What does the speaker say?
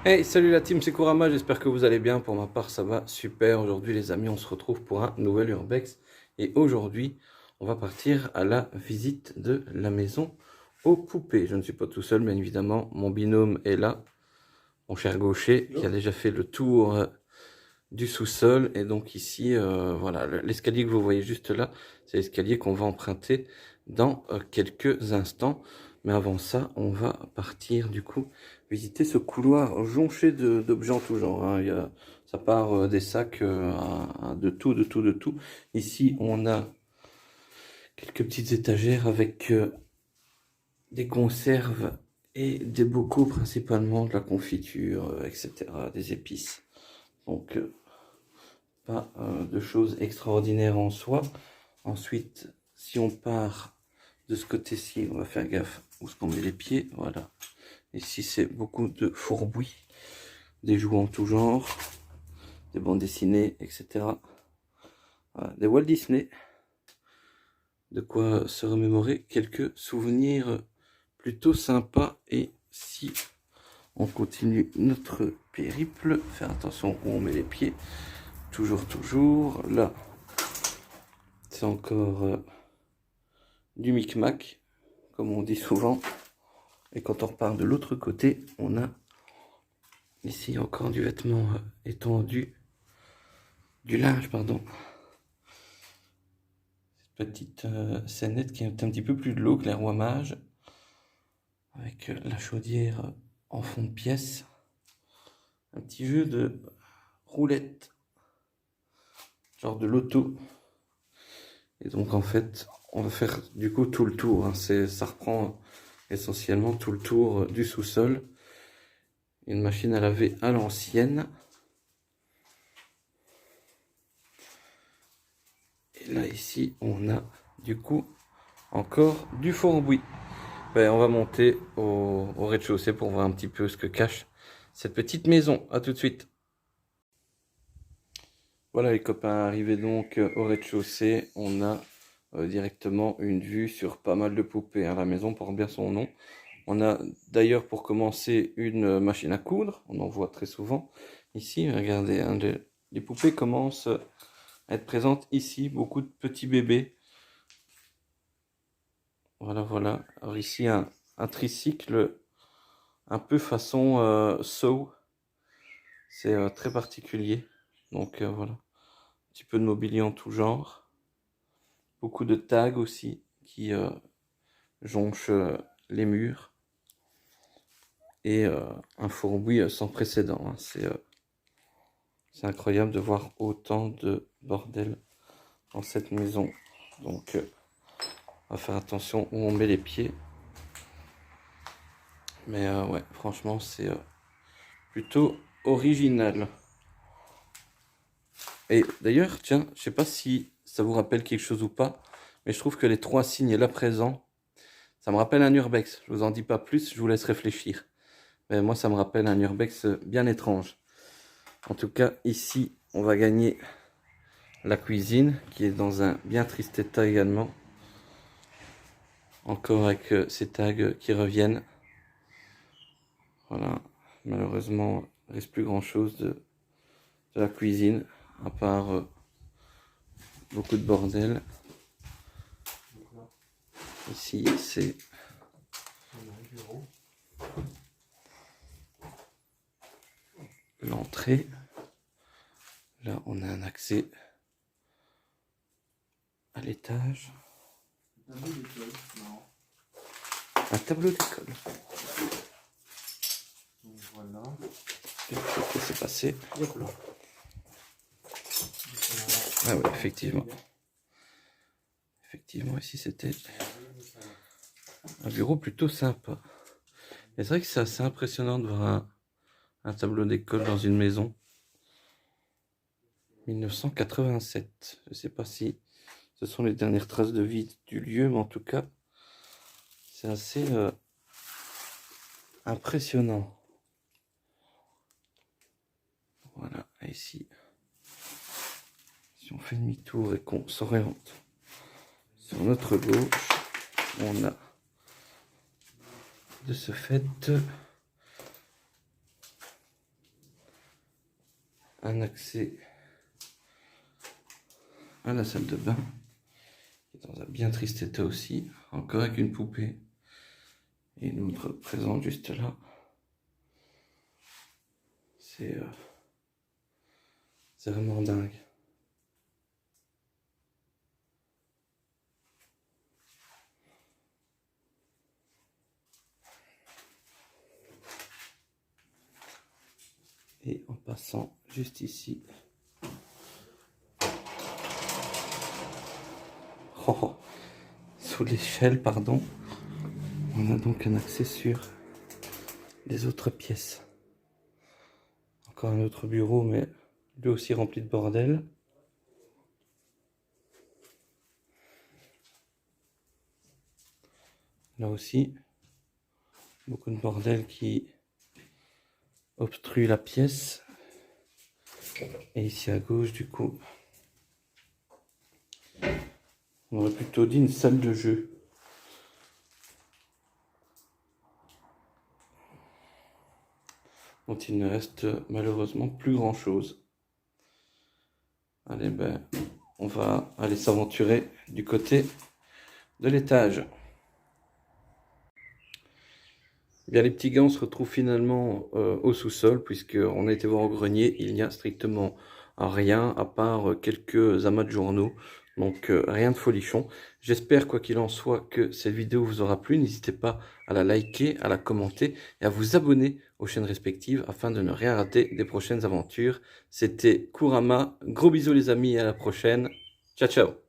Hey, salut la team, c'est Kurama, j'espère que vous allez bien. Pour ma part, ça va super. Aujourd'hui, les amis, on se retrouve pour un nouvel Urbex. Et aujourd'hui, on va partir à la visite de la maison aux poupées. Je ne suis pas tout seul, bien évidemment. Mon binôme est là, mon cher Gaucher, qui a déjà fait le tour du sous-sol. Et donc ici, voilà, l'escalier que vous voyez juste là, c'est l'escalier qu'on va emprunter dans quelques instants. Mais avant ça, on va partir du coup visiter ce couloir jonché d'objets en tout genre. Hein. Ça part des sacs de tout, de tout, de tout. Ici, on a quelques petites étagères avec des conserves et des bocaux, principalement de la confiture, etc., des épices. Donc, pas de choses extraordinaires en soi. Ensuite, si on part de ce côté-ci, on va faire gaffe où se met les pieds. Voilà. Ici, c'est beaucoup de fourbouis, des jouets en tout genre, des bandes dessinées, etc. Voilà, des Walt Disney. De quoi se remémorer quelques souvenirs plutôt sympas. Et si on continue notre périple, faire attention où on met les pieds. Toujours. Là, c'est encore du micmac, comme on dit souvent. Et quand on repart de l'autre côté, on a ici encore du vêtement étendu, du linge, pardon. Cette petite scénette qui est un petit peu plus de l'eau que les rois mages, avec la chaudière en fond de pièce. Un petit jeu de roulette, genre de loto. Et donc en fait, on va faire du coup tout le tour. Hein. Ça reprend essentiellement tout le tour du sous-sol. Une machine à laver à l'ancienne. Et là ici, on a du coup encore du fourbouis. Ben, on va monter au rez-de-chaussée pour voir un petit peu ce que cache cette petite maison. À tout de suite. Voilà les copains, arrivés donc au rez-de-chaussée, on a directement une vue sur pas mal de poupées. Hein. La maison porte bien son nom. On a d'ailleurs pour commencer une machine à coudre, on en voit très souvent. Ici, regardez, hein, les poupées commencent à être présentes ici, beaucoup de petits bébés. Voilà. Alors ici, un tricycle un peu façon Saw. C'est très particulier. Donc voilà, un petit peu de mobilier en tout genre. Beaucoup de tags aussi qui jonchent les murs. Et un fourbouis sans précédent. Hein. C'est incroyable de voir autant de bordel dans cette maison. Donc on va faire attention où on met les pieds. Mais ouais, franchement, c'est plutôt original. Et d'ailleurs, tiens, je sais pas si ça vous rappelle quelque chose ou pas, mais je trouve que les trois signes là présents, ça me rappelle un urbex. Je vous en dis pas plus, je vous laisse réfléchir. Mais moi, ça me rappelle un urbex bien étrange. En tout cas, ici, on va gagner la cuisine, qui est dans un bien triste état également. Encore avec ces tags qui reviennent. Voilà, malheureusement, il ne reste plus grand chose de la cuisine, à part beaucoup de bordel. Ici, c'est l'entrée. Là, on a un accès à l'étage. Un tableau d'école. Voilà. Qu'est-ce qui s'est passé? Ah ouais, effectivement. Effectivement, ici, c'était un bureau plutôt sympa. Et c'est vrai que c'est assez impressionnant de voir un tableau d'école dans une maison. 1987. Je ne sais pas si ce sont les dernières traces de vie du lieu, mais en tout cas, c'est assez impressionnant. Voilà, et ici, si on fait demi-tour et qu'on s'oriente sur notre gauche, on a de ce fait un accès à la salle de bain, qui est dans un bien triste état aussi, encore avec une poupée et une autre présente juste là. C'est vraiment dingue. Et en passant juste ici, sous l'échelle, pardon, on a donc un accès sur les autres pièces. Encore un autre bureau, mais lui aussi rempli de bordel. Là aussi, beaucoup de bordel qui obstrue la pièce. Et ici à gauche, du coup, on aurait plutôt dit une salle de jeu. Dont il ne reste malheureusement plus grand chose. Allez, ben, on va aller s'aventurer du côté de l'étage. Bien, les petits gars, on se retrouve finalement au sous-sol, puisqu'on a été voir au grenier. Il n'y a strictement rien à part quelques amas de journaux. Donc rien de folichon. J'espère, quoi qu'il en soit, que cette vidéo vous aura plu. N'hésitez pas à la liker, à la commenter et à vous abonner aux chaînes respectives afin de ne rien rater des prochaines aventures. C'était Kurama. Gros bisous les amis et à la prochaine. Ciao, ciao.